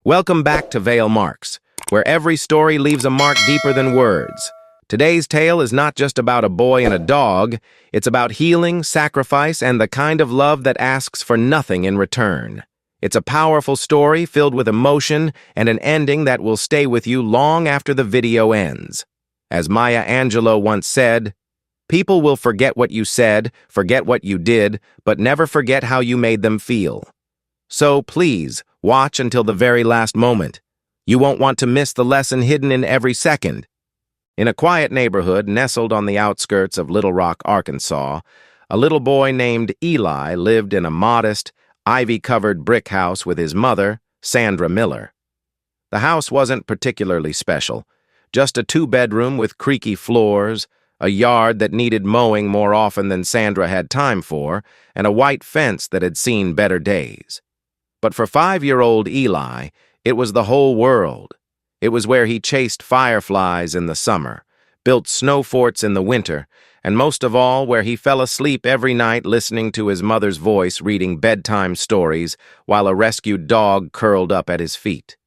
Welcome back to Vale Marks, where every story leaves a mark deeper than words. Today's tale is not just about a boy and a dog, it's about healing, sacrifice, and the kind of love that asks for nothing in return. It's a powerful story filled with emotion and an ending that will stay with you long after the video ends. As Maya Angelou once said, "People will forget what you said, forget what you did, but never forget how you made them feel." So please, watch until the very last moment. You won't want to miss the lesson hidden in every second. In a quiet neighborhood nestled on the outskirts of Little Rock, Arkansas, a little boy named Eli lived in a modest, ivy-covered brick house with his mother, Sandra Miller. The house wasn't particularly special, just a two-bedroom with creaky floors, a yard that needed mowing more often than Sandra had time for, and a white fence that had seen better days. But for 5-year-old Eli, it was the whole world. It was where he chased fireflies in the summer, built snow forts in the winter, and most of all, where he fell asleep every night listening to his mother's voice reading bedtime stories while a rescued dog curled up at his feet.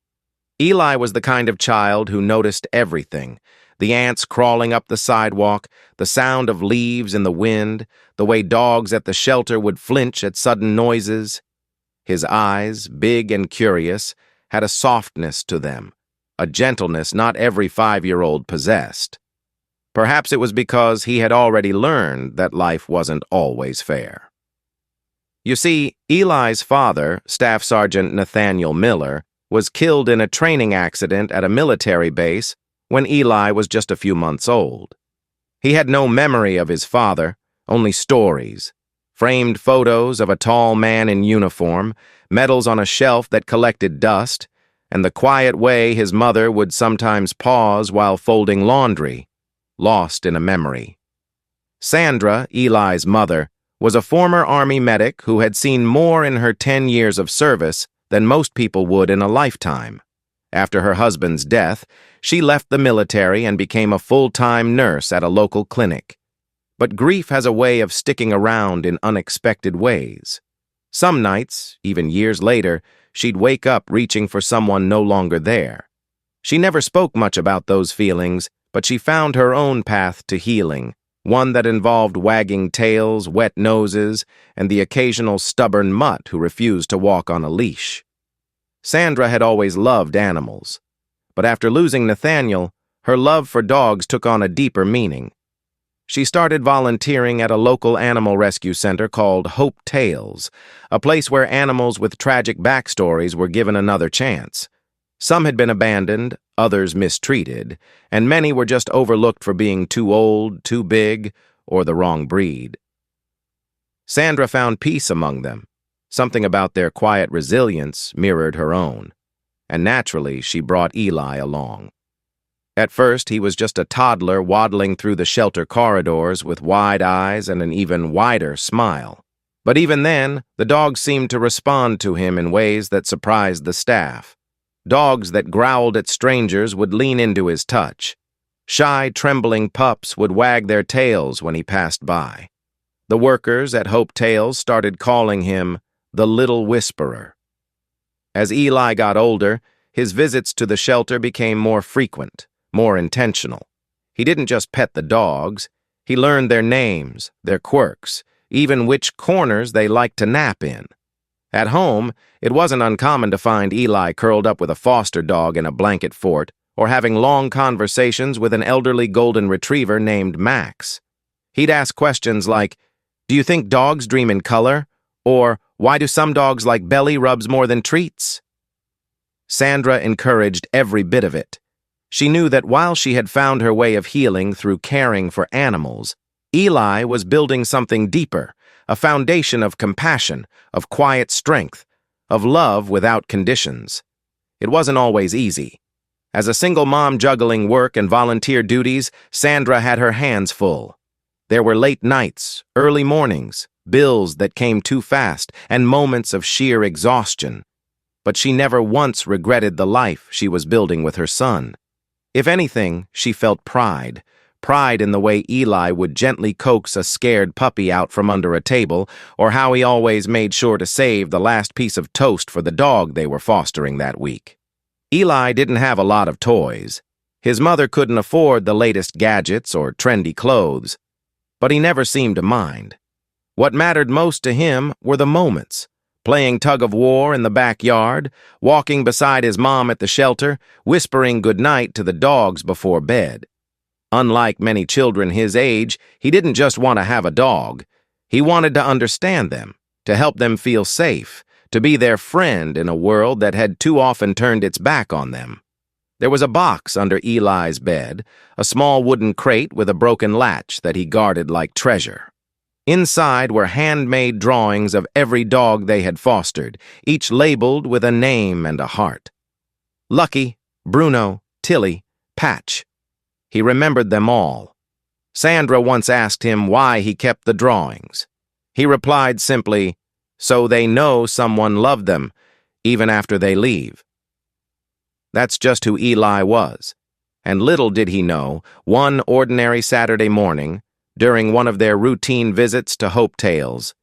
Eli was the kind of child who noticed everything: the ants crawling up the sidewalk, the sound of leaves in the wind, the way dogs at the shelter would flinch at sudden noises. His eyes, big and curious, had a softness to them, a gentleness not every 5-year-old possessed. Perhaps it was because he had already learned that life wasn't always fair. You see, Eli's father, Staff Sergeant Nathaniel Miller, was killed in a training accident at a military base when Eli was just a few months old. He had no memory of his father, only stories. Framed photos of a tall man in uniform, medals on a shelf that collected dust, and the quiet way his mother would sometimes pause while folding laundry, lost in a memory. Sandra, Eli's mother, was a former Army medic who had seen more in her 10 years of service than most people would in a lifetime. After her husband's death, she left the military and became a full-time nurse at a local clinic. But grief has a way of sticking around in unexpected ways. Some nights, even years later, she'd wake up reaching for someone no longer there. She never spoke much about those feelings, but she found her own path to healing, one that involved wagging tails, wet noses, and the occasional stubborn mutt who refused to walk on a leash. Sandra had always loved animals, but after losing Nathaniel, her love for dogs took on a deeper meaning. She started volunteering at a local animal rescue center called Hope Tales, a place where animals with tragic backstories were given another chance. Some had been abandoned, others mistreated, and many were just overlooked for being too old, too big, or the wrong breed. Sandra found peace among them. Something about their quiet resilience mirrored her own, and naturally she brought Eli along. At first, he was just a toddler waddling through the shelter corridors with wide eyes and an even wider smile. But even then, the dogs seemed to respond to him in ways that surprised the staff. Dogs that growled at strangers would lean into his touch. Shy, trembling pups would wag their tails when he passed by. The workers at Hope Tales started calling him the Little Whisperer. As Eli got older, his visits to the shelter became more frequent, more intentional. He didn't just pet the dogs, he learned their names, their quirks, even which corners they liked to nap in. At home, it wasn't uncommon to find Eli curled up with a foster dog in a blanket fort or having long conversations with an elderly golden retriever named Max. He'd ask questions like, "Do you think dogs dream in color?" Or, "Why do some dogs like belly rubs more than treats?" Sandra encouraged every bit of it. She knew that while she had found her way of healing through caring for animals, Eli was building something deeper, a foundation of compassion, of quiet strength, of love without conditions. It wasn't always easy. As a single mom juggling work and volunteer duties, Sandra had her hands full. There were late nights, early mornings, bills that came too fast, and moments of sheer exhaustion. But she never once regretted the life she was building with her son. If anything, she felt pride in the way Eli would gently coax a scared puppy out from under a table, or how he always made sure to save the last piece of toast for the dog they were fostering that week. Eli didn't have a lot of toys. His mother couldn't afford the latest gadgets or trendy clothes, but he never seemed to mind. What mattered most to him were the moments, playing tug-of-war in the backyard, walking beside his mom at the shelter, whispering goodnight to the dogs before bed. Unlike many children his age, he didn't just want to have a dog. He wanted to understand them, to help them feel safe, to be their friend in a world that had too often turned its back on them. There was a box under Eli's bed, a small wooden crate with a broken latch that he guarded like treasure. Inside were handmade drawings of every dog they had fostered, each labeled with a name and a heart. Lucky, Bruno, Tilly, Patch. He remembered them all. Sandra once asked him why he kept the drawings. He replied simply, "So they know someone loved them, even after they leave." That's just who Eli was. And little did he know, one ordinary Saturday morning, during one of their routine visits to Hope Tales,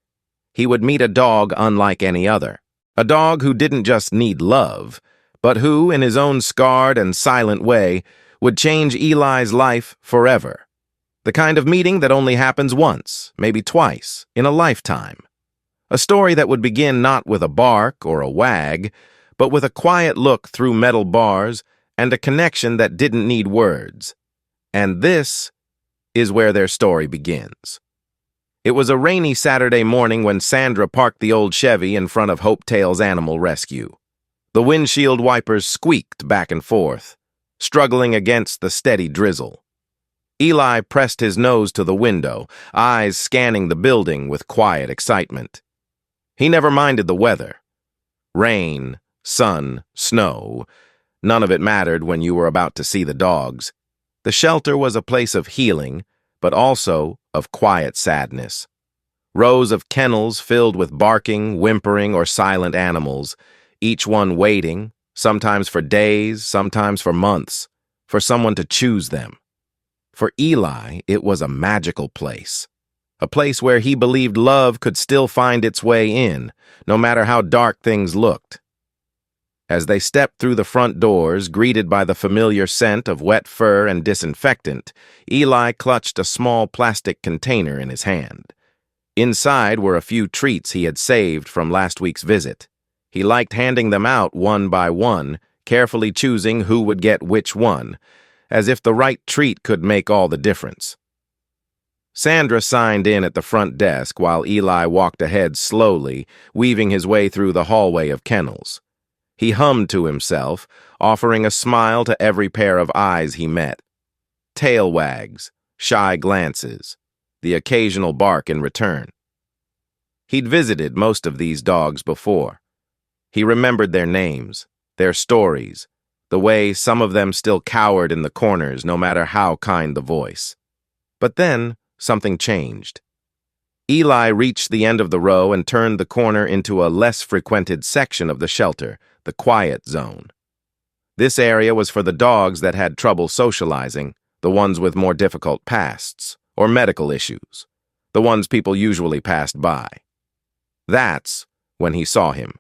he would meet a dog unlike any other. A dog who didn't just need love, but who, in his own scarred and silent way, would change Eli's life forever. The kind of meeting that only happens once, maybe twice, in a lifetime. A story that would begin not with a bark or a wag, but with a quiet look through metal bars and a connection that didn't need words. And this is where their story begins. It was a rainy Saturday morning when Sandra parked the old Chevy in front of Hope Tales Animal Rescue. The windshield wipers squeaked back and forth, struggling against the steady drizzle. Eli pressed his nose to the window, eyes scanning the building with quiet excitement. He never minded the weather. Rain, sun, snow, none of it mattered when you were about to see the dogs. The shelter was a place of healing, but also of quiet sadness. Rows of kennels filled with barking, whimpering, or silent animals, each one waiting, sometimes for days, sometimes for months, for someone to choose them. For Eli, it was a magical place. A place where he believed love could still find its way in, no matter how dark things looked. As they stepped through the front doors, greeted by the familiar scent of wet fur and disinfectant, Eli clutched a small plastic container in his hand. Inside were a few treats he had saved from last week's visit. He liked handing them out one by one, carefully choosing who would get which one, as if the right treat could make all the difference. Sandra signed in at the front desk while Eli walked ahead slowly, weaving his way through the hallway of kennels. He hummed to himself, offering a smile to every pair of eyes he met. Tail wags, shy glances, the occasional bark in return. He'd visited most of these dogs before. He remembered their names, their stories, the way some of them still cowered in the corners no matter how kind the voice. But then, something changed. Eli reached the end of the row and turned the corner into a less frequented section of the shelter, the quiet zone. This area was for the dogs that had trouble socializing, the ones with more difficult pasts, or medical issues, the ones people usually passed by. That's when he saw him.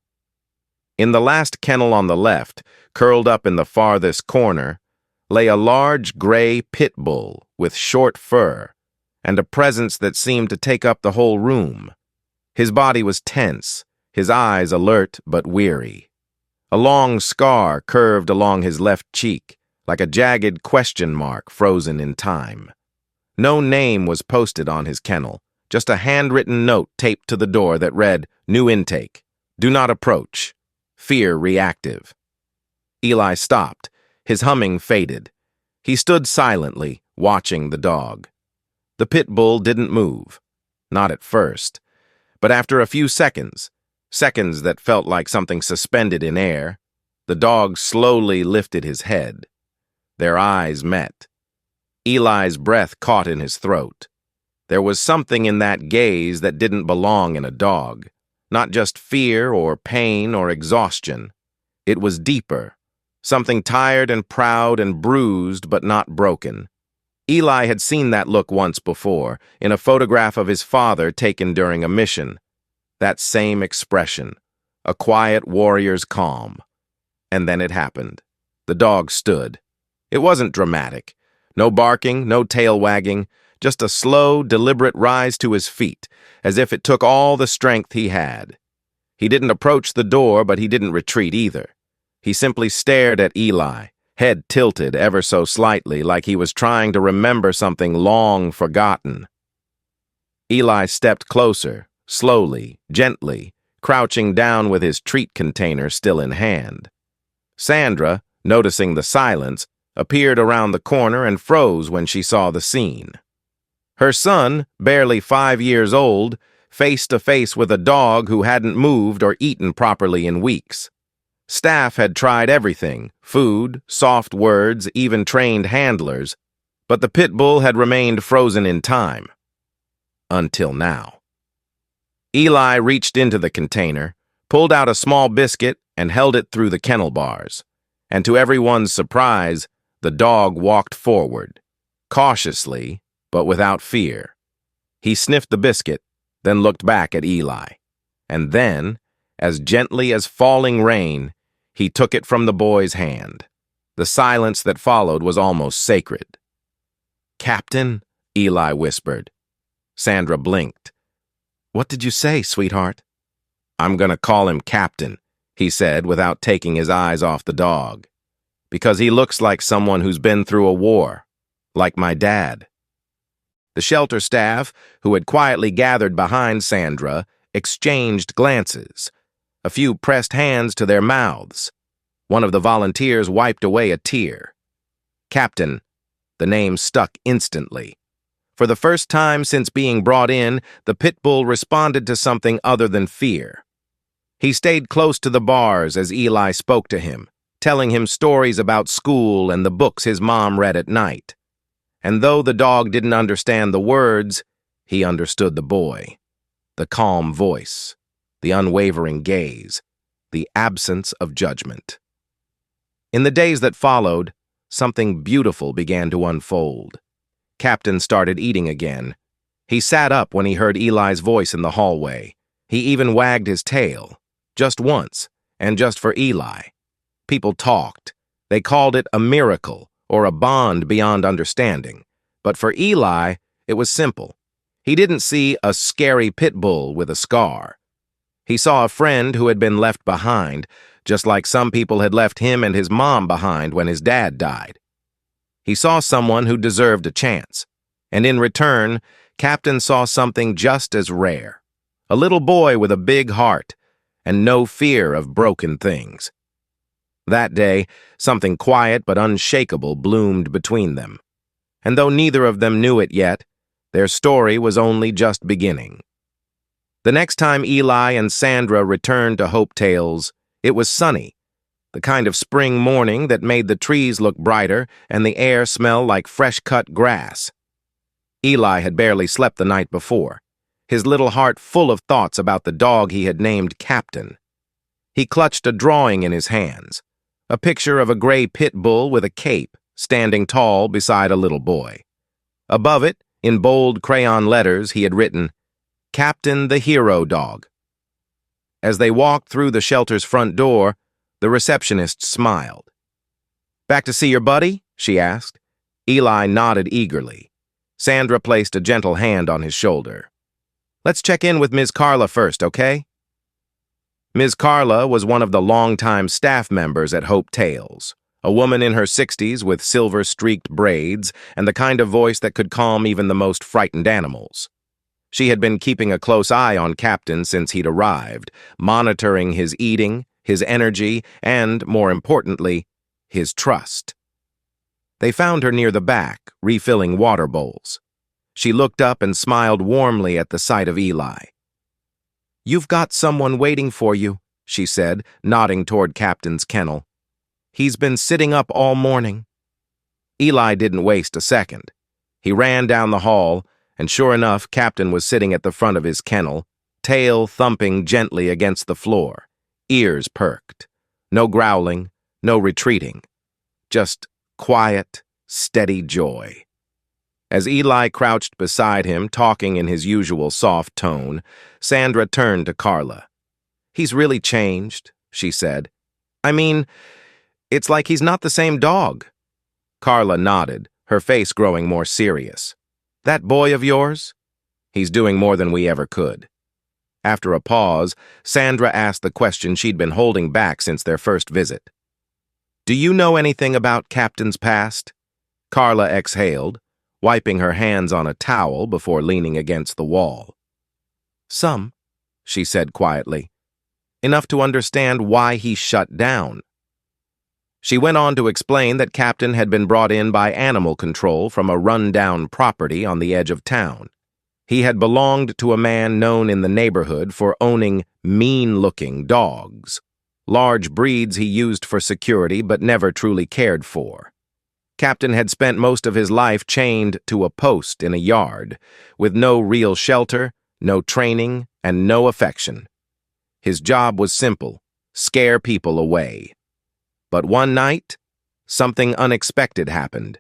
In the last kennel on the left, curled up in the farthest corner, lay a large gray Pitbull with short fur and a presence that seemed to take up the whole room. His body was tense, his eyes alert but weary. A long scar curved along his left cheek, like a jagged question mark frozen in time. No name was posted on his kennel, just a handwritten note taped to the door that read, "New intake. Do not approach. Fear reactive." Eli stopped. His humming faded. He stood silently, watching the dog. The pit bull didn't move. Not at first. But after a few seconds that felt like something suspended in air, the dog slowly lifted his head. Their eyes met. Eli's breath caught in his throat. There was something in that gaze that didn't belong in a dog. Not just fear or pain or exhaustion. It was deeper. Something tired and proud and bruised but not broken. Eli had seen that look once before, in a photograph of his father taken during a mission. That same expression, a quiet warrior's calm. And then it happened. The dog stood. It wasn't dramatic. No barking, no tail wagging, just a slow, deliberate rise to his feet, as if it took all the strength he had. He didn't approach the door, but he didn't retreat either. He simply stared at Eli, head tilted ever so slightly, like he was trying to remember something long forgotten. Eli stepped closer, slowly, gently, crouching down with his treat container still in hand. Sandra, noticing the silence, appeared around the corner and froze when she saw the scene. Her son, barely 5 years old, face to face with a dog who hadn't moved or eaten properly in weeks. Staff had tried everything, food, soft words, even trained handlers, but the Pitbull had remained frozen in time. Until now. Eli reached into the container, pulled out a small biscuit, and held it through the kennel bars. And to everyone's surprise, the dog walked forward, cautiously, but without fear. He sniffed the biscuit, then looked back at Eli. And then, as gently as falling rain, he took it from the boy's hand. The silence that followed was almost sacred. "Captain," Eli whispered. Sandra blinked. "What did you say, sweetheart?" "I'm gonna call him Captain," he said without taking his eyes off the dog. "Because he looks like someone who's been through a war, like my dad." The shelter staff, who had quietly gathered behind Sandra, exchanged glances. A few pressed hands to their mouths. One of the volunteers wiped away a tear. Captain, the name stuck instantly. For the first time since being brought in, the Pitbull responded to something other than fear. He stayed close to the bars as Eli spoke to him, telling him stories about school and the books his mom read at night. And though the dog didn't understand the words, he understood the boy. The calm voice, the unwavering gaze, the absence of judgment. In the days that followed, something beautiful began to unfold. Captain started eating again. He sat up when he heard Eli's voice in the hallway. He even wagged his tail, just once, and just for Eli. People talked. They called it a miracle or a bond beyond understanding. But for Eli, it was simple. He didn't see a scary pit bull with a scar. He saw a friend who had been left behind, just like some people had left him and his mom behind when his dad died. He saw someone who deserved a chance. And in return, Captain saw something just as rare. A little boy with a big heart and no fear of broken things. That day, something quiet but unshakable bloomed between them. And though neither of them knew it yet, their story was only just beginning. The next time Eli and Sandra returned to Hope Tales, it was sunny, the kind of spring morning that made the trees look brighter and the air smell like fresh-cut grass. Eli had barely slept the night before, his little heart full of thoughts about the dog he had named Captain. He clutched a drawing in his hands, a picture of a gray pit bull with a cape, standing tall beside a little boy. Above it, in bold crayon letters, he had written, "Captain the Hero Dog." As they walked through the shelter's front door, the receptionist smiled. "Back to see your buddy?" she asked. Eli nodded eagerly. Sandra placed a gentle hand on his shoulder. "Let's check in with Ms. Carla first, okay?" Ms. Carla was one of the longtime staff members at Hope Tales, a woman in her 60s with silver-streaked braids and the kind of voice that could calm even the most frightened animals. She had been keeping a close eye on Captain since he'd arrived, monitoring his eating, his energy, and, more importantly, his trust. They found her near the back, refilling water bowls. She looked up and smiled warmly at the sight of Eli. "You've got someone waiting for you," she said, nodding toward Captain's kennel. "He's been sitting up all morning." Eli didn't waste a second. He ran down the hall, and sure enough, Captain was sitting at the front of his kennel, tail thumping gently against the floor, ears perked. No growling, no retreating. Just quiet, steady joy. As Eli crouched beside him, talking in his usual soft tone, Sandra turned to Carla. "He's really changed," she said. "I mean, It's like he's not the same dog. Carla nodded, her face growing more serious. That boy of yours? He's doing more than we ever could. After a pause, Sandra asked the question she'd been holding back since their first visit. Do you know anything about Captain's past? Carla exhaled, wiping her hands on a towel before leaning against the wall. Some, she said quietly. Enough to understand why he shut down. She went on to explain that Captain had been brought in by animal control from a run-down property on the edge of town. He had belonged to a man known in the neighborhood for owning mean-looking dogs, large breeds he used for security but never truly cared for. Captain had spent most of his life chained to a post in a yard, with no real shelter, no training, and no affection. His job was simple: scare people away. But one night, something unexpected happened.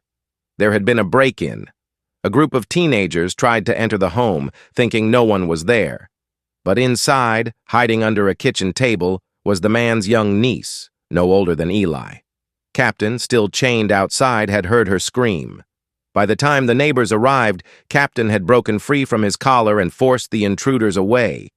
There had been a break-in. A group of teenagers tried to enter the home, thinking no one was there. But inside, hiding under a kitchen table, was the man's young niece, no older than Eli. Captain, still chained outside, had heard her scream. By the time the neighbors arrived, Captain had broken free from his collar and forced the intruders away.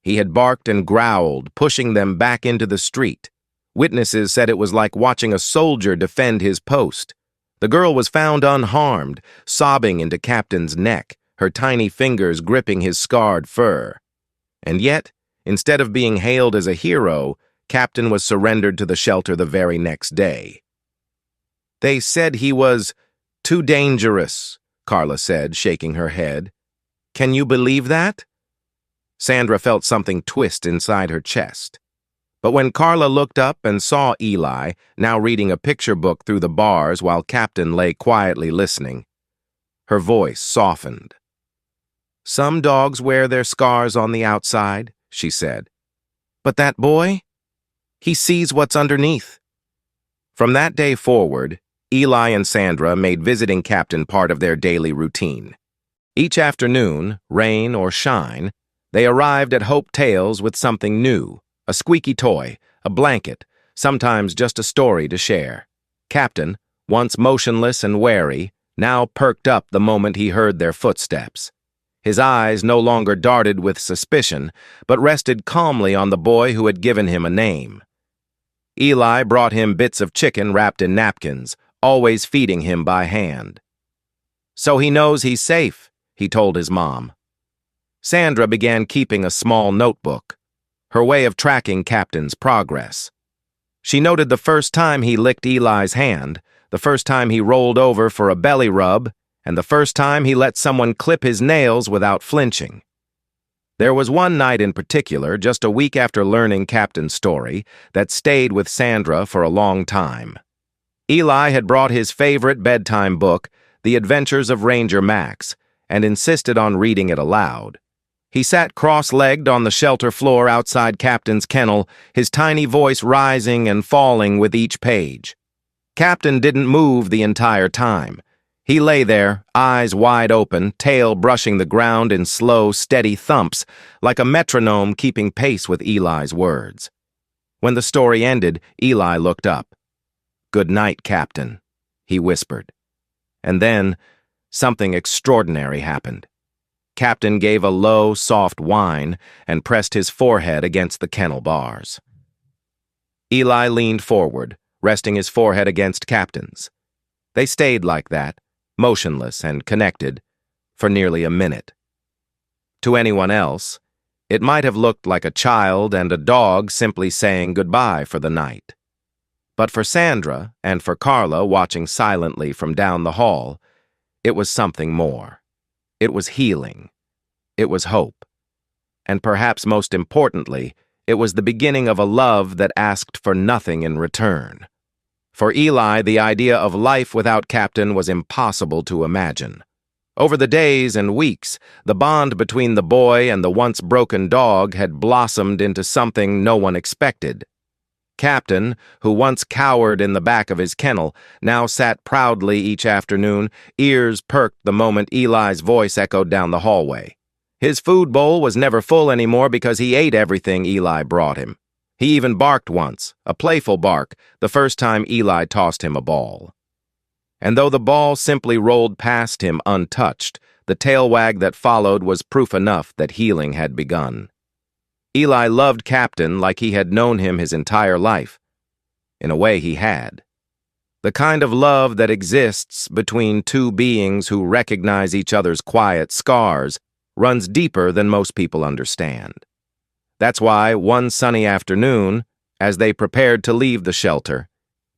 He had barked and growled, pushing them back into the street. Witnesses said it was like watching a soldier defend his post. The girl was found unharmed, sobbing into Captain's neck, her tiny fingers gripping his scarred fur. And yet, instead of being hailed as a hero, Captain was surrendered to the shelter the very next day. They said he was too dangerous, Carla said, shaking her head. Can you believe that? Sandra felt something twist inside her chest. But when Carla looked up and saw Eli, now reading a picture book through the bars while Captain lay quietly listening, her voice softened. Some dogs wear their scars on the outside, she said. But that boy? He sees what's underneath. From that day forward, Eli and Sandra made visiting Captain part of their daily routine. Each afternoon, rain or shine, they arrived at Hope Tales with something new. A squeaky toy, a blanket, sometimes just a story to share. Captain, once motionless and wary, now perked up the moment he heard their footsteps. His eyes no longer darted with suspicion, but rested calmly on the boy who had given him a name. Eli brought him bits of chicken wrapped in napkins, always feeding him by hand. So he knows he's safe, he told his mom. Sandra began keeping a small notebook, her way of tracking Captain's progress. She noted the first time he licked Eli's hand, the first time he rolled over for a belly rub, and the first time he let someone clip his nails without flinching. There was one night in particular, just a week after learning Captain's story, that stayed with Sandra for a long time. Eli had brought his favorite bedtime book, The Adventures of Ranger Max, and insisted on reading it aloud. He sat cross-legged on the shelter floor outside Captain's kennel, his tiny voice rising and falling with each page. Captain didn't move the entire time. He lay there, eyes wide open, tail brushing the ground in slow, steady thumps, like a metronome keeping pace with Eli's words. When the story ended, Eli looked up. "Good night, Captain," he whispered. And then, something extraordinary happened. Captain gave a low, soft whine and pressed his forehead against the kennel bars. Eli leaned forward, resting his forehead against Captain's. They stayed like that, motionless and connected, for nearly a minute. To anyone else, it might have looked like a child and a dog simply saying goodbye for the night. But for Sandra and for Carla watching silently from down the hall, it was something more. It was healing. It was hope. And perhaps most importantly, it was the beginning of a love that asked for nothing in return. For Eli, the idea of life without Captain was impossible to imagine. Over the days and weeks, the bond between the boy and the once broken dog had blossomed into something no one expected. Captain, who once cowered in the back of his kennel, now sat proudly each afternoon, ears perked the moment Eli's voice echoed down the hallway. His food bowl was never full anymore because he ate everything Eli brought him. He even barked once, a playful bark, the first time Eli tossed him a ball. And though the ball simply rolled past him untouched, the tail wag that followed was proof enough that healing had begun. Eli loved Captain like he had known him his entire life. In a way, he had. The kind of love that exists between two beings who recognize each other's quiet scars runs deeper than most people understand. That's why, one sunny afternoon, as they prepared to leave the shelter,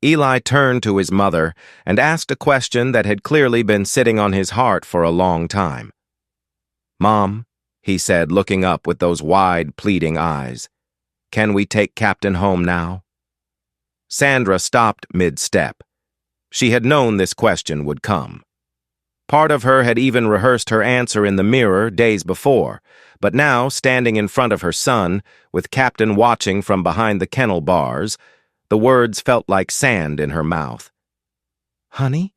Eli turned to his mother and asked a question that had clearly been sitting on his heart for a long time. "Mom," he said, looking up with those wide, pleading eyes, "can we take Captain home now?" Sandra stopped mid-step. She had known this question would come. Part of her had even rehearsed her answer in the mirror days before, but now, standing in front of her son, with Captain watching from behind the kennel bars, the words felt like sand in her mouth. "Honey?"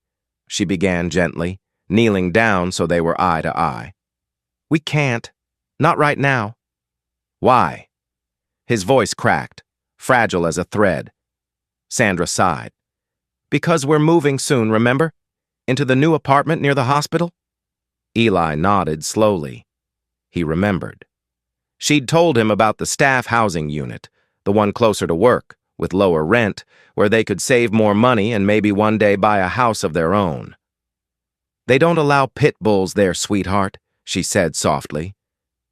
she began gently, kneeling down so they were eye to eye. "We can't. Not right now." "Why?" His voice cracked, fragile as a thread. Sandra sighed. "Because we're moving soon, remember? Into the new apartment near the hospital?" Eli nodded slowly. He remembered. She'd told him about the staff housing unit, the one closer to work, with lower rent, where they could save more money and maybe one day buy a house of their own. "They don't allow pit bulls there, sweetheart," she said softly.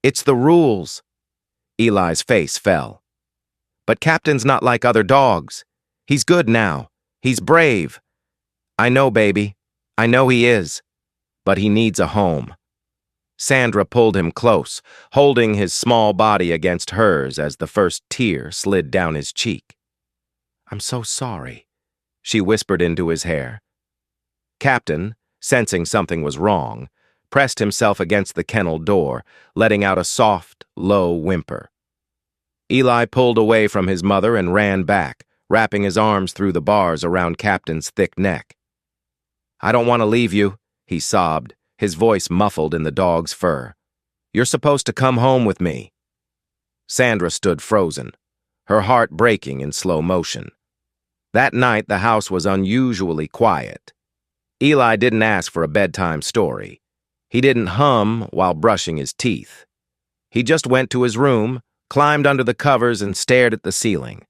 "It's the rules." Eli's face fell. "But Captain's not like other dogs. He's good now. He's brave." "I know, baby. I know he is. But he needs a home." Sandra pulled him close, holding his small body against hers as the first tear slid down his cheek. "I'm so sorry," she whispered into his hair. Captain, sensing something was wrong, pressed himself against the kennel door, letting out a soft, low whimper. Eli pulled away from his mother and ran back, wrapping his arms through the bars around Captain's thick neck. "I don't want to leave you," he sobbed, his voice muffled in the dog's fur. "You're supposed to come home with me." Sandra stood frozen, her heart breaking in slow motion. That night, the house was unusually quiet. Eli didn't ask for a bedtime story. He didn't hum while brushing his teeth. He just went to his room, climbed under the covers, and stared at the ceiling.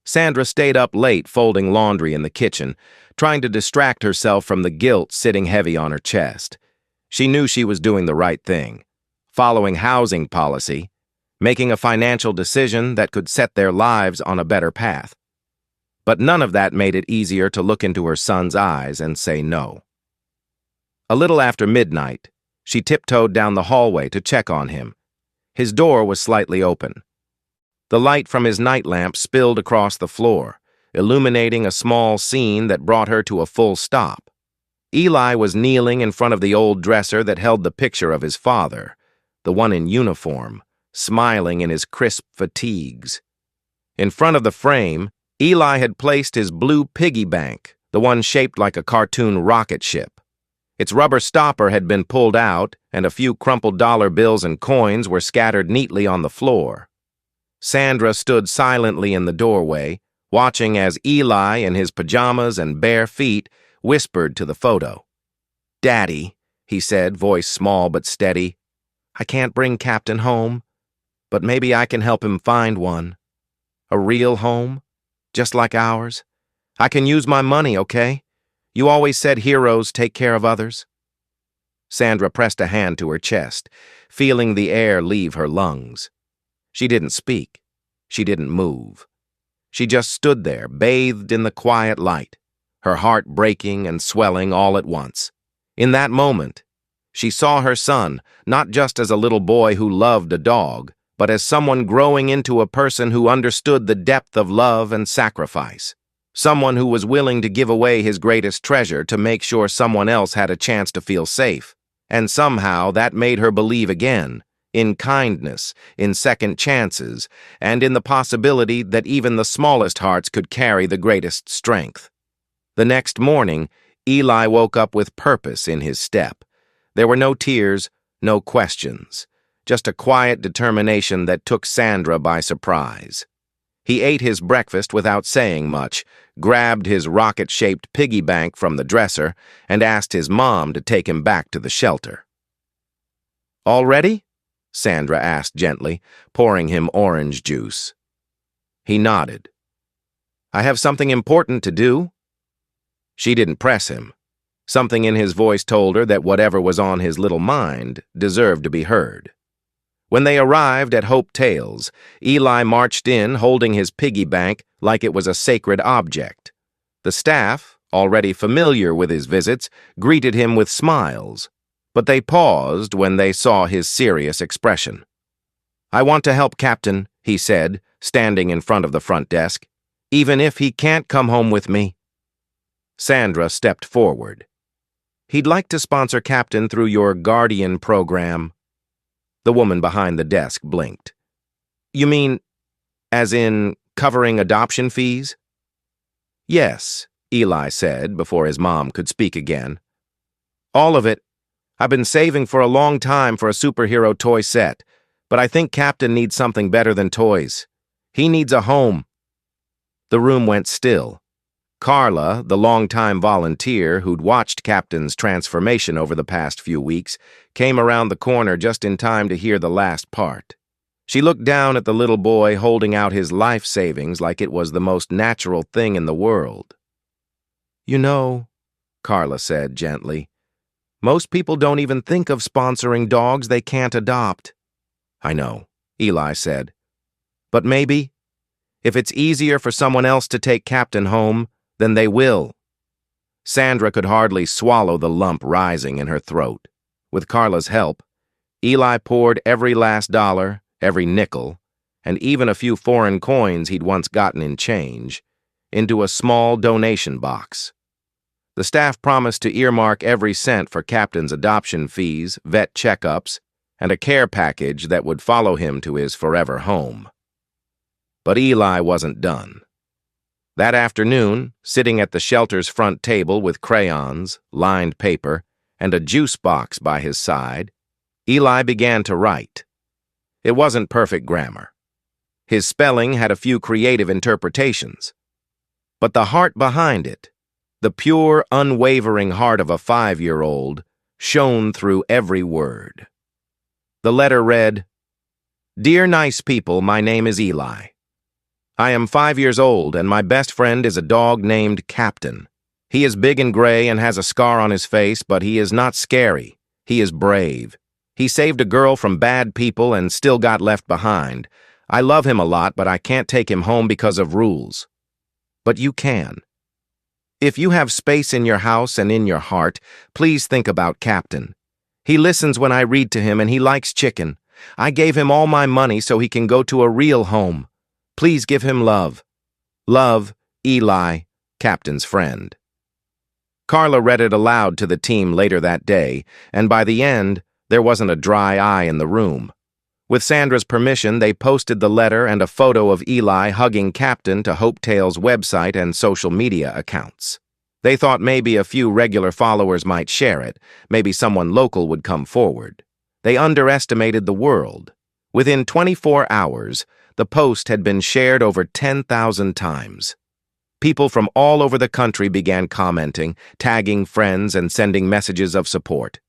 Sandra stayed up late folding laundry in the kitchen, trying to distract herself from the guilt sitting heavy on her chest. She knew she was doing the right thing, following housing policy, making a financial decision that could set their lives on a better path. But none of that made it easier to look into her son's eyes and say no. A little after midnight, she tiptoed down the hallway to check on him. His door was slightly open. The light from his night lamp spilled across the floor, illuminating a small scene that brought her to a full stop. Eli was kneeling in front of the old dresser that held the picture of his father, the one in uniform, smiling in his crisp fatigues. In front of the frame, Eli had placed his blue piggy bank, the one shaped like a cartoon rocket ship. Its rubber stopper had been pulled out, and a few crumpled dollar bills and coins were scattered neatly on the floor. Sandra stood silently in the doorway, watching as Eli, in his pajamas and bare feet, whispered to the photo. "Daddy," he said, voice small but steady, "I can't bring Captain home, but maybe I can help him find one. A real home, just like ours. I can use my money, okay? You always said heroes take care of others." Sandra pressed a hand to her chest, feeling the air leave her lungs. She didn't speak. She didn't move. She just stood there, bathed in the quiet light, her heart breaking and swelling all at once. In that moment, she saw her son not just as a little boy who loved a dog, but as someone growing into a person who understood the depth of love and sacrifice. Someone who was willing to give away his greatest treasure to make sure someone else had a chance to feel safe. And somehow that made her believe again, in kindness, in second chances, and in the possibility that even the smallest hearts could carry the greatest strength. The next morning, Eli woke up with purpose in his step. There were no tears, no questions, just a quiet determination that took Sandra by surprise. He ate his breakfast without saying much, grabbed his rocket-shaped piggy bank from the dresser, and asked his mom to take him back to the shelter. "All ready?" Sandra asked gently, pouring him orange juice. He nodded. "I have something important to do." She didn't press him. Something in his voice told her that whatever was on his little mind deserved to be heard. When they arrived at Hope Tales, Eli marched in holding his piggy bank like it was a sacred object. The staff, already familiar with his visits, greeted him with smiles, but they paused when they saw his serious expression. "I want to help Captain," he said, standing in front of the front desk, "even if he can't come home with me." Sandra stepped forward. "He'd like to sponsor Captain through your Guardian program." The woman behind the desk blinked. "You mean, as in covering adoption fees?" "Yes," Eli said before his mom could speak again. "All of it. I've been saving for a long time for a superhero toy set, but I think Captain needs something better than toys. He needs a home." The room went still. Carla, the longtime volunteer who'd watched Captain's transformation over the past few weeks, came around the corner just in time to hear the last part. She looked down at the little boy holding out his life savings like it was the most natural thing in the world. "You know," Carla said gently, "most people don't even think of sponsoring dogs they can't adopt." "I know," Eli said. "But maybe, if it's easier for someone else to take Captain home, then they will." Sandra could hardly swallow the lump rising in her throat. With Carla's help, Eli poured every last dollar, every nickel, and even a few foreign coins he'd once gotten in change, into a small donation box. The staff promised to earmark every cent for Captain's adoption fees, vet checkups, and a care package that would follow him to his forever home. But Eli wasn't done. That afternoon, sitting at the shelter's front table with crayons, lined paper, and a juice box by his side, Eli began to write. It wasn't perfect grammar. His spelling had a few creative interpretations. But the heart behind it, the pure, unwavering heart of a 5-year-old, shone through every word. The letter read, "Dear nice people, my name is Eli. I am 5 years old, and my best friend is a dog named Captain. He is big and gray and has a scar on his face, but he is not scary. He is brave. He saved a girl from bad people and still got left behind. I love him a lot, but I can't take him home because of rules. But you can. If you have space in your house and in your heart, please think about Captain. He listens when I read to him, and he likes chicken. I gave him all my money so he can go to a real home. Please give him love. Love, Eli, Captain's friend." Carla read it aloud to the team later that day, and by the end, there wasn't a dry eye in the room. With Sandra's permission, they posted the letter and a photo of Eli hugging Captain to Hope Tales' website and social media accounts. They thought maybe a few regular followers might share it, maybe someone local would come forward. They underestimated the world. Within 24 hours, the post had been shared over 10,000 times. People from all over the country began commenting, tagging friends, and sending messages of support.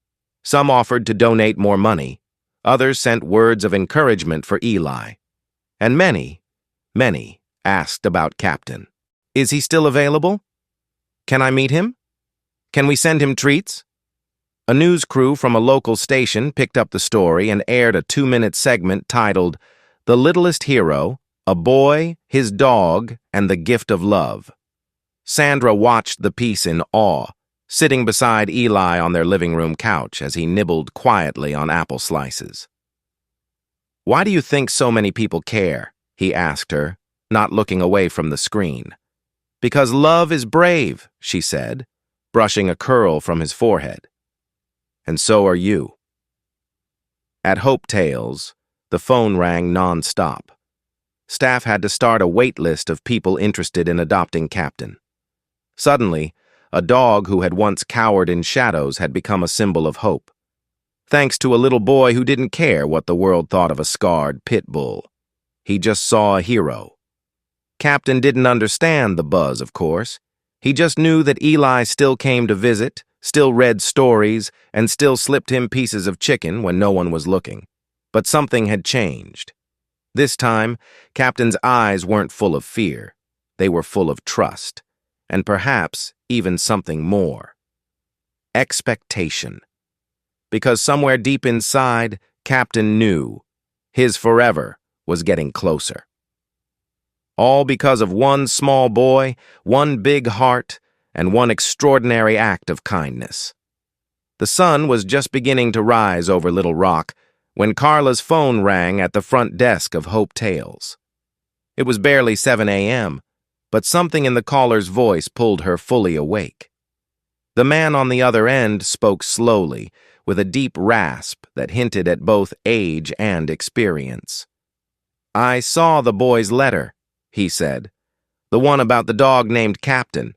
Some offered to donate more money. Others sent words of encouragement for Eli. And many asked about Captain. "Is he still available? Can I meet him? Can we send him treats?" A news crew from a local station picked up the story and aired a 2-minute segment titled, "The Littlest Hero, a Boy, His Dog, and the Gift of Love." Sandra watched the piece in awe, sitting beside Eli on their living room couch as he nibbled quietly on apple slices. "Why do you think so many people care?" he asked her, not looking away from the screen. "Because love is brave," she said, brushing a curl from his forehead. "And so are you." At Hope Tales, the phone rang non-stop. Staff had to start a wait list of people interested in adopting Captain. Suddenly, a dog who had once cowered in shadows had become a symbol of hope. Thanks to a little boy who didn't care what the world thought of a scarred Pitbull. He just saw a hero. Captain didn't understand the buzz, of course. He just knew that Eli still came to visit, still read stories, and still slipped him pieces of chicken when no one was looking. But something had changed. This time, Captain's eyes weren't full of fear. They were full of trust, and perhaps even something more. Expectation. Because somewhere deep inside, Captain knew his forever was getting closer. All because of one small boy, one big heart, and one extraordinary act of kindness. The sun was just beginning to rise over Little Rock when Carla's phone rang at the front desk of Hope Tales. It was barely 7 a.m., but something in the caller's voice pulled her fully awake. The man on the other end spoke slowly, with a deep rasp that hinted at both age and experience. "I saw the boy's letter," he said. "The one about the dog named Captain."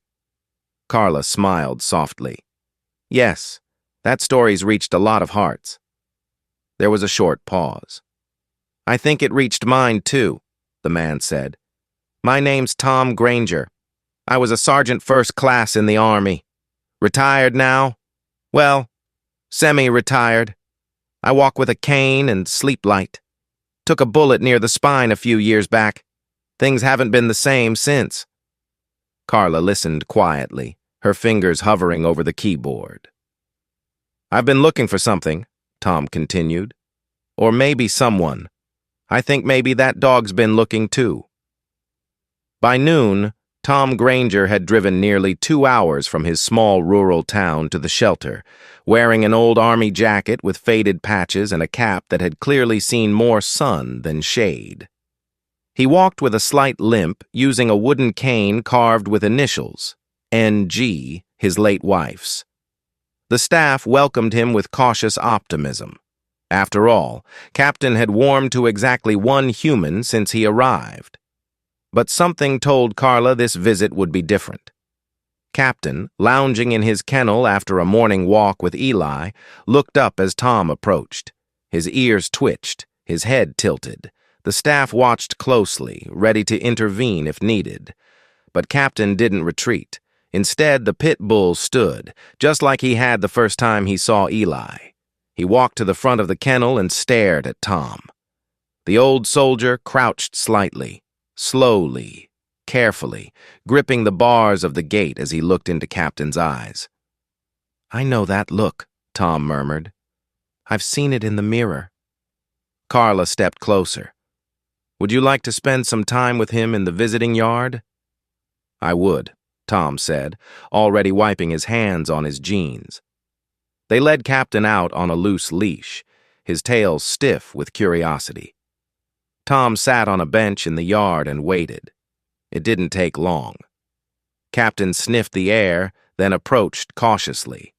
Carla smiled softly. "Yes, that story's reached a lot of hearts." There was a short pause. "I think it reached mine, too," the man said. "My name's Tom Granger. I was a sergeant first class in the Army. Retired now? Well, semi-retired. I walk with a cane and sleep light. Took a bullet near the spine a few years back. Things haven't been the same since." Carla listened quietly, her fingers hovering over the keyboard. "I've been looking for something," Tom continued. "Or maybe someone. I think maybe that dog's been looking too." By noon, Tom Granger had driven nearly 2 hours from his small rural town to the shelter, wearing an old army jacket with faded patches and a cap that had clearly seen more sun than shade. He walked with a slight limp, using a wooden cane carved with initials, N.G., his late wife's. The staff welcomed him with cautious optimism. After all, Captain had warmed to exactly one human since he arrived. But something told Carla this visit would be different. Captain, lounging in his kennel after a morning walk with Eli, looked up as Tom approached. His ears twitched, his head tilted. The staff watched closely, ready to intervene if needed. But Captain didn't retreat. Instead, the Pitbull stood, just like he had the first time he saw Eli. He walked to the front of the kennel and stared at Tom. The old soldier crouched slightly, slowly, carefully, gripping the bars of the gate as he looked into Captain's eyes. "I know that look," Tom murmured. "I've seen it in the mirror." Carla stepped closer. "Would you like to spend some time with him in the visiting yard?" "I would," Tom said, already wiping his hands on his jeans. They led Captain out on a loose leash, his tail stiff with curiosity. Tom sat on a bench in the yard and waited. It didn't take long. Captain sniffed the air, then approached cautiously.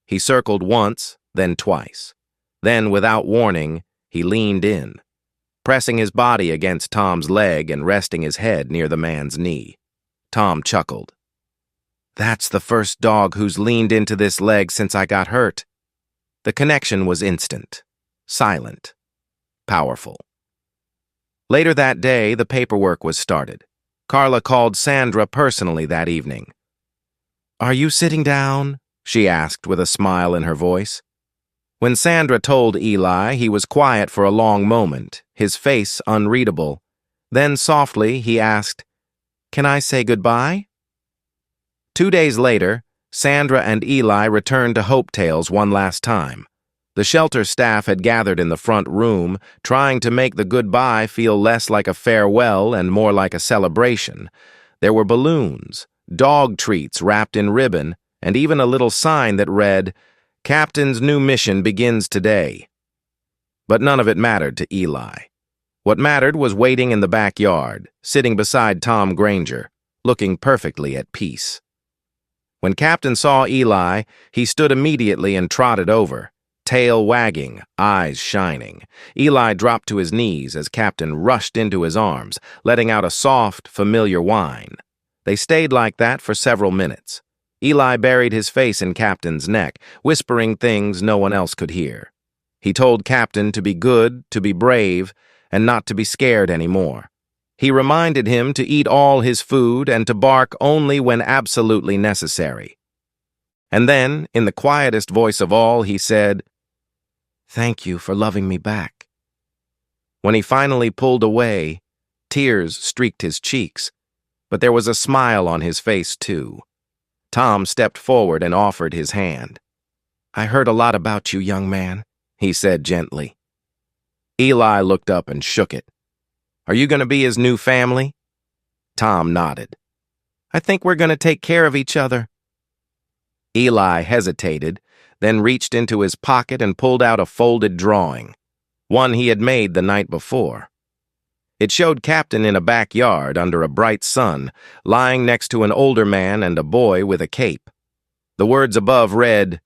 He circled once, then twice. Then, without warning, he leaned in, pressing his body against Tom's leg and resting his head near the man's knee. Tom chuckled. "That's the first dog who's leaned into this leg since I got hurt." The connection was instant, silent, powerful. Later that day, the paperwork was started. Carla called Sandra personally that evening. "Are you sitting down?" she asked with a smile in her voice. When Sandra told Eli, he was quiet for a long moment, his face unreadable. Then softly he asked, "Can I say goodbye?" 2 days later, Sandra and Eli returned to Hope Tales one last time. The shelter staff had gathered in the front room, trying to make the goodbye feel less like a farewell and more like a celebration. There were balloons, dog treats wrapped in ribbon, and even a little sign that read, "Captain's new mission begins today." But none of it mattered to Eli. What mattered was waiting in the backyard, sitting beside Tom Granger, looking perfectly at peace. When Captain saw Eli, he stood immediately and trotted over, tail wagging, eyes shining. Eli dropped to his knees as Captain rushed into his arms, letting out a soft, familiar whine. They stayed like that for several minutes. Eli buried his face in Captain's neck, whispering things no one else could hear. He told Captain to be good, to be brave, and not to be scared anymore. He reminded him to eat all his food and to bark only when absolutely necessary. And then, in the quietest voice of all, he said, "Thank you for loving me back." When he finally pulled away, tears streaked his cheeks, but there was a smile on his face, too. Tom stepped forward and offered his hand. "I heard a lot about you, young man," he said gently. Eli looked up and shook it. "Are you going to be his new family?" Tom nodded. "I think we're going to take care of each other." Eli hesitated, then reached into his pocket and pulled out a folded drawing, one he had made the night before. It showed Captain in a backyard under a bright sun, lying next to an older man and a boy with a cape. The words above read,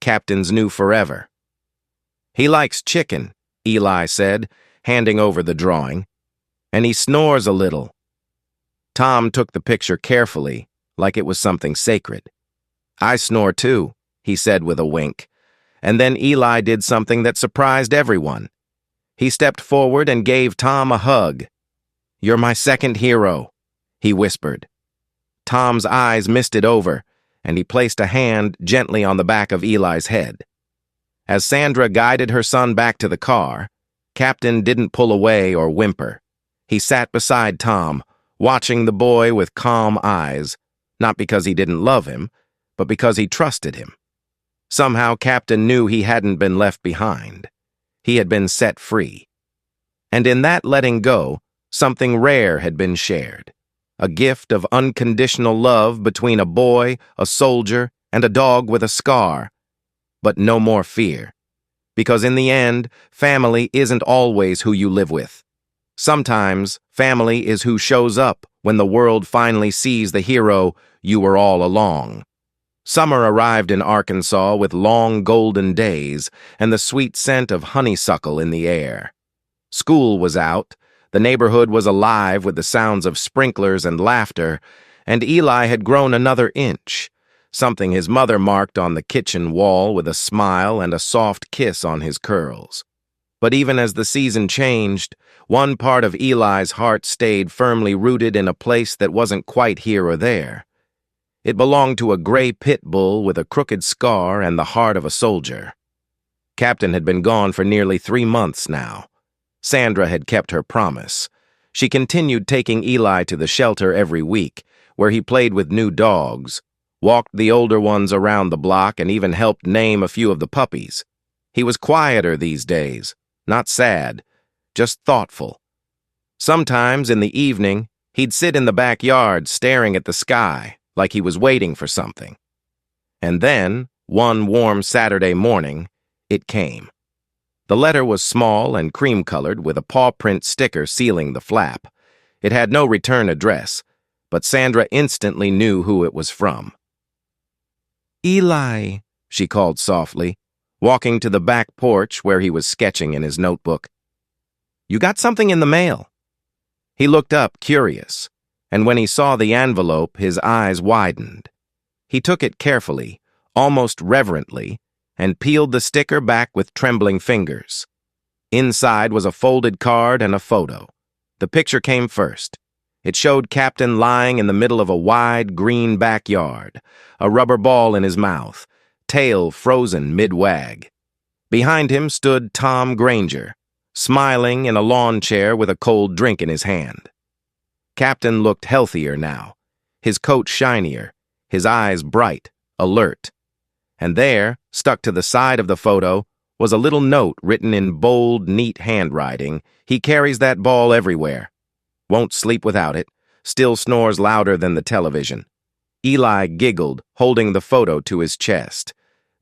"Captain's new forever." "He likes chicken," Eli said, handing over the drawing, "and he snores a little." Tom took the picture carefully, like it was something sacred. "I snore too," he said with a wink, and then Eli did something that surprised everyone. He stepped forward and gave Tom a hug. "You're my second hero," he whispered. Tom's eyes misted over, and he placed a hand gently on the back of Eli's head. As Sandra guided her son back to the car, Captain didn't pull away or whimper. He sat beside Tom, watching the boy with calm eyes, not because he didn't love him, but because he trusted him. Somehow Captain knew he hadn't been left behind. He had been set free. And in that letting go, something rare had been shared. A gift of unconditional love between a boy, a soldier, and a dog with a scar. But no more fear. Because in the end, family isn't always who you live with. Sometimes, family is who shows up when the world finally sees the hero you were all along. Summer arrived in Arkansas with long golden days and the sweet scent of honeysuckle in the air. School was out, the neighborhood was alive with the sounds of sprinklers and laughter, and Eli had grown another inch, something his mother marked on the kitchen wall with a smile and a soft kiss on his curls. But even as the season changed, one part of Eli's heart stayed firmly rooted in a place that wasn't quite here or there. It belonged to a gray Pitbull with a crooked scar and the heart of a soldier. Captain had been gone for nearly 3 months now. Sandra had kept her promise. She continued taking Eli to the shelter every week, where he played with new dogs, walked the older ones around the block, and even helped name a few of the puppies. He was quieter these days, not sad, just thoughtful. Sometimes in the evening, he'd sit in the backyard staring at the sky, like he was waiting for something. And then, one warm Saturday morning, it came. The letter was small and cream-colored with a paw print sticker sealing the flap. It had no return address, but Sandra instantly knew who it was from. "Eli," she called softly, walking to the back porch where he was sketching in his notebook. "You got something in the mail." He looked up, curious, and when he saw the envelope, his eyes widened. He took it carefully, almost reverently, and peeled the sticker back with trembling fingers. Inside was a folded card and a photo. The picture came first. It showed Captain lying in the middle of a wide, green backyard, a rubber ball in his mouth, tail frozen mid-wag. Behind him stood Tom Granger, smiling in a lawn chair with a cold drink in his hand. Captain looked healthier now, his coat shinier, his eyes bright, alert. And there, stuck to the side of the photo, was a little note written in bold, neat handwriting. "He carries that ball everywhere. Won't sleep without it. Still snores louder than the television." Eli giggled, holding the photo to his chest.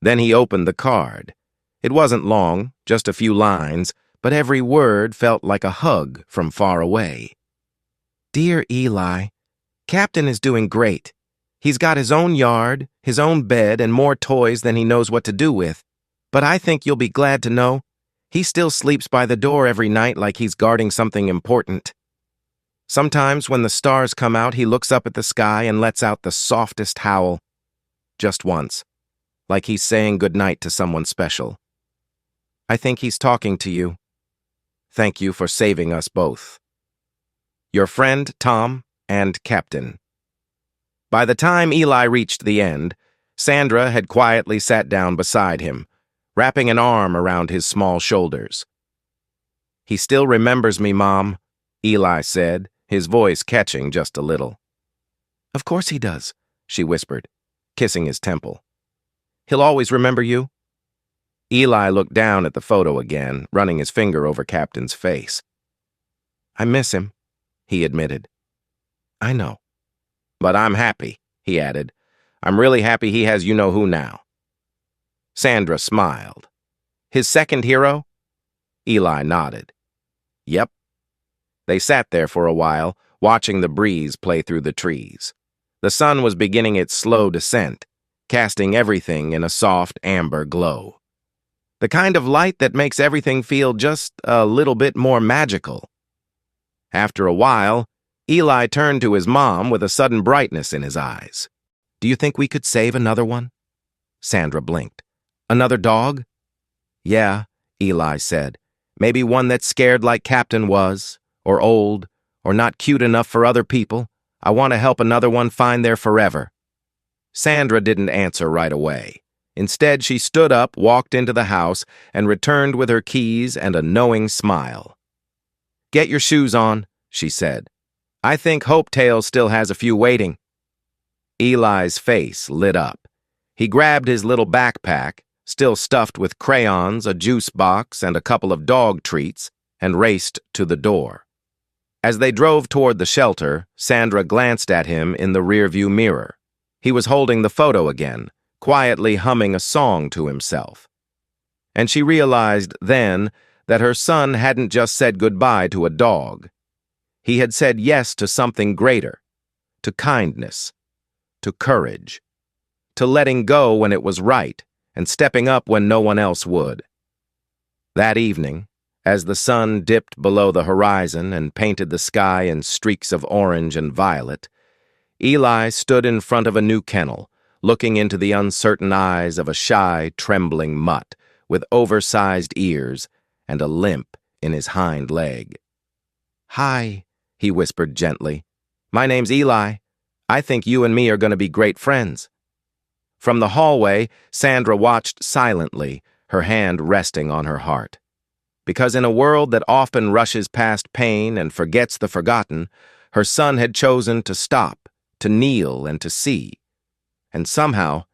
Then he opened the card. It wasn't long, just a few lines, but every word felt like a hug from far away. "Dear Eli, Captain is doing great. He's got his own yard, his own bed, and more toys than he knows what to do with. But I think you'll be glad to know he still sleeps by the door every night like he's guarding something important. Sometimes when the stars come out, he looks up at the sky and lets out the softest howl. Just once, like he's saying goodnight to someone special. I think he's talking to you. Thank you for saving us both. Your friend, Tom, and Captain. By the time Eli reached the end, Sandra had quietly sat down beside him, wrapping an arm around his small shoulders. "He still remembers me, Mom," Eli said, his voice catching just a little. "Of course he does," she whispered, kissing his temple. "He'll always remember you." Eli looked down at the photo again, running his finger over Captain's face. "I miss him," he admitted. "I know. But I'm happy," he added. "I'm really happy he has you-know-who now." Sandra smiled. "His second hero?" Eli nodded. "Yep." They sat there for a while, watching the breeze play through the trees. The sun was beginning its slow descent, casting everything in a soft amber glow. The kind of light that makes everything feel just a little bit more magical. After a while, Eli turned to his mom with a sudden brightness in his eyes. "Do you think we could save another one?" Sandra blinked. "Another dog?" "Yeah," Eli said. "Maybe one that's scared like Captain was, or old, or not cute enough for other people. I want to help another one find their forever." Sandra didn't answer right away. Instead, she stood up, walked into the house, and returned with her keys and a knowing smile. "Get your shoes on," she said. "I think Hopetail still has a few waiting." Eli's face lit up. He grabbed his little backpack, still stuffed with crayons, a juice box, and a couple of dog treats, and raced to the door. As they drove toward the shelter, Sandra glanced at him in the rearview mirror. He was holding the photo again, quietly humming a song to himself. And she realized then that her son hadn't just said goodbye to a dog. He had said yes to something greater, to kindness, to courage, to letting go when it was right and stepping up when no one else would. That evening, as the sun dipped below the horizon and painted the sky in streaks of orange and violet, Eli stood in front of a new kennel, looking into the uncertain eyes of a shy, trembling mutt with oversized ears and a limp in his hind leg. "Hi," he whispered gently. "My name's Eli. I think you and me are going to be great friends." From the hallway, Sandra watched silently, her hand resting on her heart. Because in a world that often rushes past pain and forgets the forgotten, her son had chosen to stop, to kneel, and to see. And somehow,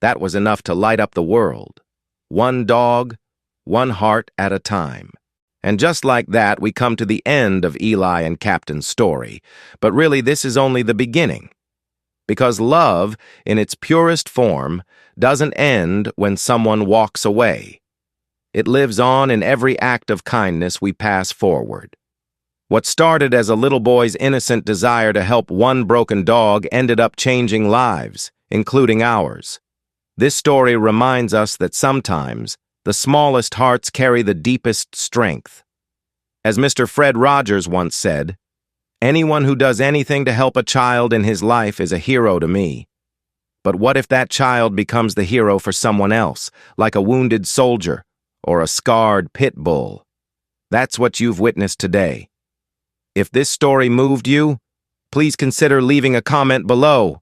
that was enough to light up the world. One dog, one heart at a time. And just like that, we come to the end of Eli and Captain's story. But really, this is only the beginning. Because love, in its purest form, doesn't end when someone walks away. It lives on in every act of kindness we pass forward. What started as a little boy's innocent desire to help one broken dog ended up changing lives, including ours. This story reminds us that sometimes the smallest hearts carry the deepest strength. As Mr. Fred Rogers once said, "Anyone who does anything to help a child in his life is a hero to me. But what if that child becomes the hero for someone else, like a wounded soldier or a scarred pit bull?" That's what you've witnessed today. If this story moved you, please consider leaving a comment below.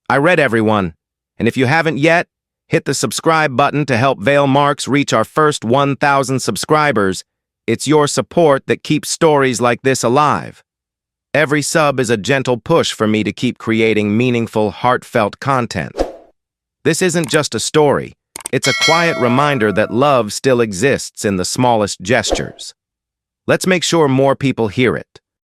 I read everyone, and if you haven't yet, hit the subscribe button to help Vale Marks reach our first 1,000 subscribers. It's your support that keeps stories like this alive. Every sub is a gentle push for me to keep creating meaningful, heartfelt content. This isn't just a story. It's a quiet reminder that love still exists in the smallest gestures. Let's make sure more people hear it.